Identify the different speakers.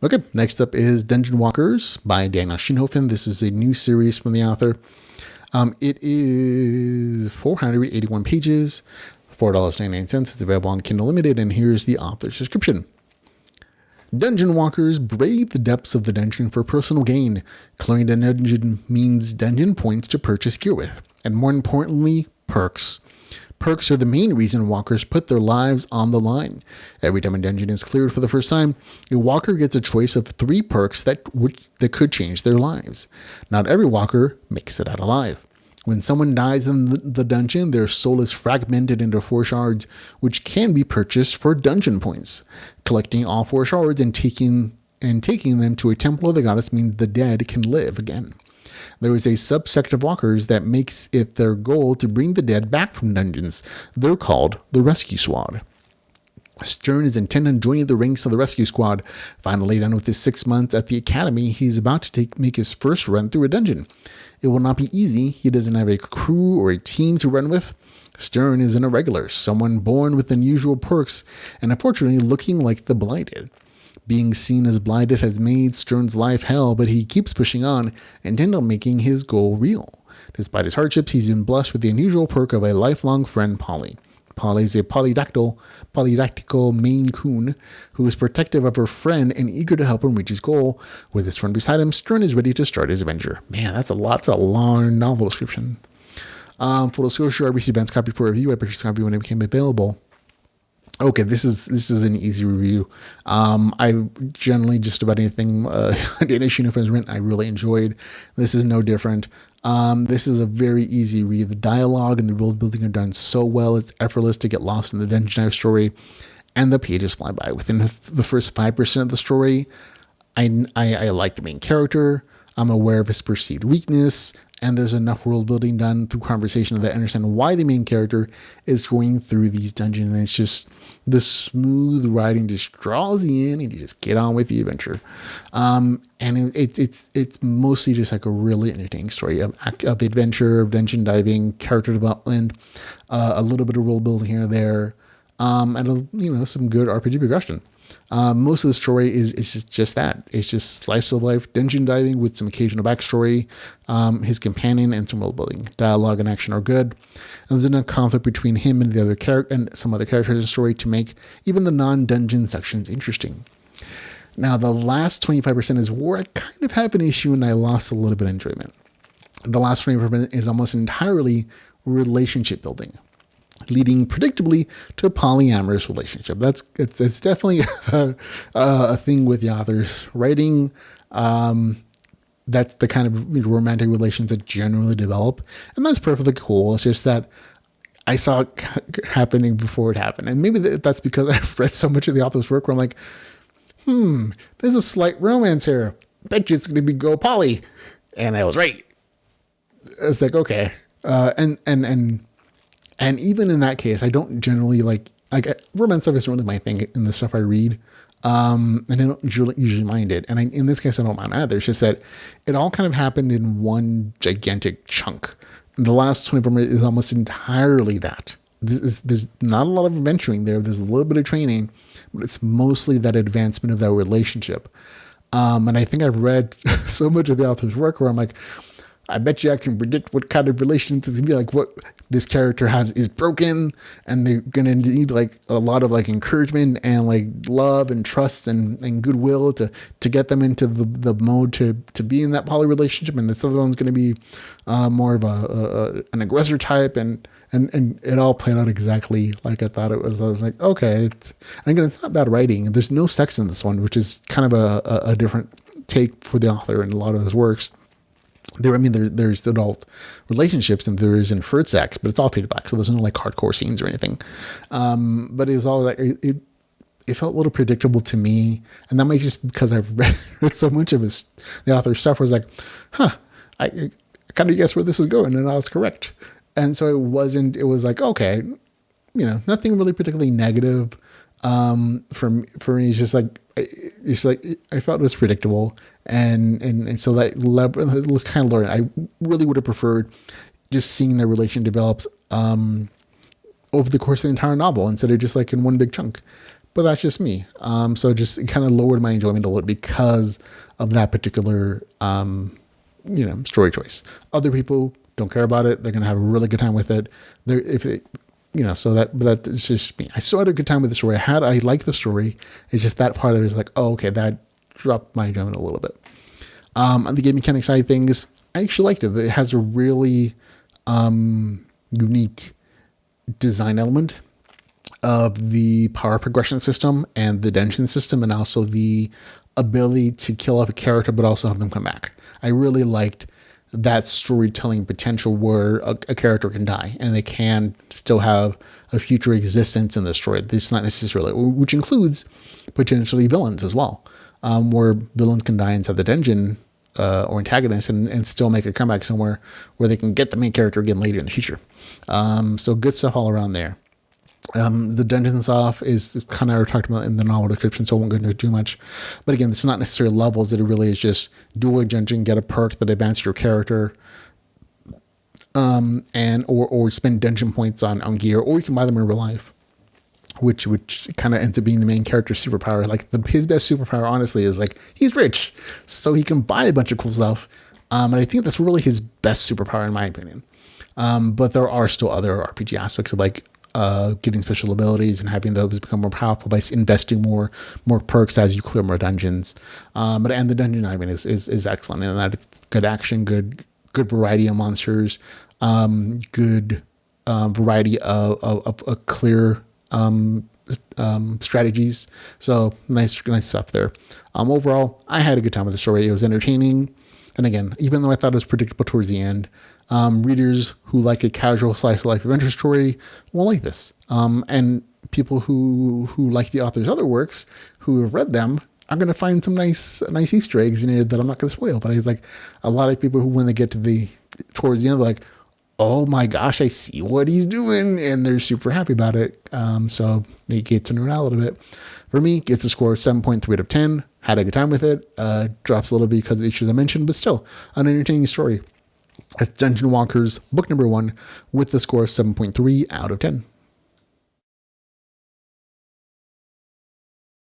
Speaker 1: Okay, next up is Dungeon Walkers by Daniel Shinhofen. This is a new series from the author. It is 481 pages, $4.99. It's available on Kindle Limited, and here's the author's description. Dungeon walkers brave the depths of the dungeon for personal gain. Clearing the dungeon means dungeon points to purchase gear with, and more importantly, perks. Perks are the main reason walkers put their lives on the line. Every time a dungeon is cleared for the first time, a walker gets a choice of 3 perks that could change their lives. Not every walker makes it out alive. When someone dies in the dungeon, their soul is fragmented into 4 shards, which can be purchased for dungeon points. Collecting all 4 shards and taking them to a temple of the goddess means the dead can live again. There is a sub-sect of walkers that makes it their goal to bring the dead back from dungeons. They're called the Rescue Squad. Stern is intent on joining the ranks of the Rescue Squad. Finally done with his 6 months at the academy, he's about to make his first run through a dungeon. It will not be easy. He doesn't have a crew or a team to run with. Stern is an irregular, someone born with unusual perks, and unfortunately looking like the blighted. Being seen as blighted has made Stern's life hell, but he keeps pushing on, intent on making his goal real. Despite his hardships, he's been blessed with the unusual perk of a lifelong friend, Polly. Polly is a polydactyl Maine Coon who is protective of her friend and eager to help him reach his goal. With his friend beside him, Stern is ready to start his adventure. Man, that's a long novel description. Full disclosure, I received advance copy for review. I purchased a copy when it became available. Okay, this is an easy review. I generally just about anything Daniel Shinhofen has written I really enjoyed. This is no different. This is a very easy read. The dialogue and the world building are done so well. It's effortless to get lost in the dungeon dive story, and the pages fly by. Within the first 5% of the story, I like the main character. I'm aware of his perceived weakness, and there's enough world building done through conversation that I understand why the main character is going through these dungeons. And it's just the smooth writing just draws you in, and you just get on with the adventure. And it's mostly just like a really entertaining story of adventure, of dungeon diving, character development, a little bit of world building here and there, and some good RPG progression. Most of the story is just that. It's just slice of life dungeon diving with some occasional backstory, his companion, and some world building. Dialogue and action are good. And there's enough conflict between him and the other character and some other characters in the story to make even the non-dungeon sections interesting. Now, the last 25% is where I kind of have an issue and I lost a little bit of enjoyment. The last 20% is almost entirely relationship building, leading predictably to a polyamorous relationship. It's definitely a thing with the author's writing. That's the kind of romantic relations that generally develop, and that's perfectly cool. It's just that I saw it happening before it happened, and maybe that's because I've read so much of the author's work where I'm like, there's a slight romance here. Bet you it's going to be go poly, and I was right. It's like, okay, and even in that case, I don't generally like romance stuff isn't really my thing in the stuff I read. And I don't usually mind it. And in this case, I don't mind either. It's just that it all kind of happened in one gigantic chunk. And the last 24 minutes is almost entirely that. There's not a lot of adventuring there. There's a little bit of training, but it's mostly that advancement of that relationship. And I think I've read so much of the author's work where I'm like, I bet you I can predict what kind of relationship it's gonna be, like what this character is broken, and they're gonna need like a lot of like encouragement and like love and trust and goodwill to get them into the mode to be in that poly relationship. And this other one's gonna be more of an aggressor type, and it all played out exactly like I thought it was. I was like, okay, again, it's not bad writing. There's no sex in this one, which is kind of a different take for the author in a lot of his works. There's adult relationships and there is inferred sex, but it's all faded black, so there's no like hardcore scenes or anything. But it was all like it felt a little predictable to me, and that might just be because I've read so much of the author's stuff. Where I was like, I kind of guess where this is going, and I was correct. And so it was like, okay, nothing really particularly negative. For me, it's just like I felt it was predictable, and so that was kind of learning. I really would have preferred just seeing their relation develop over the course of the entire novel instead of just like in one big chunk. but that's just me. So just it kind of lowered my enjoyment a little because of that particular, story choice. Other people don't care about it. They're going to have a really good time with it. But that's just me. I still had a good time with the story. I liked the story. It's just that part of it is like, oh, okay, that dropped my enjoyment a little bit. On the game mechanic side of things, I actually liked it. It has a really unique design element of the power progression system and the dungeon system, and also the ability to kill off a character but also have them come back. I really liked that storytelling potential where a character can die and they can still have a future existence in the story. This not necessarily, which includes potentially villains as well, where villains can die inside the dungeon or antagonists and still make a comeback somewhere where they can get the main character again later in the future. So good stuff all around there. The dungeons off is kind of talked about in the novel description, so I won't go into too much. But again, it's not necessarily levels. It really is just do a dungeon, get a perk that advances your character, or spend dungeon points on gear, or you can buy them in real life, which kind of ends up being the main character's superpower. Like his best superpower, honestly, is like he's rich, so he can buy a bunch of cool stuff. And I think that's really his best superpower, in my opinion. But there are still other RPG aspects of like getting special abilities and having those become more powerful by investing more perks as you clear more dungeons. And the dungeon, I mean, is excellent in that it's good action, good variety of monsters, good variety of clear strategies. So nice stuff there. Overall, I had a good time with the story. It was entertaining. And again, even though I thought it was predictable towards the end, readers who like a casual slice of life adventure story will like this. And people who like the author's other works, who have read them, are going to find some nice Easter eggs in here that I'm not going to spoil. But I like a lot of people who, when they get towards the end, they're like, oh my gosh, I see what he's doing, and they're super happy about it. So they get to nerd out a little bit. For me, gets a score of 7.3 out of 10. Had a good time with it. Drops a little bit because of the issues I mentioned, but still an entertaining story. It's Dungeon Walkers, book number 1, with the score of 7.3 out of 10.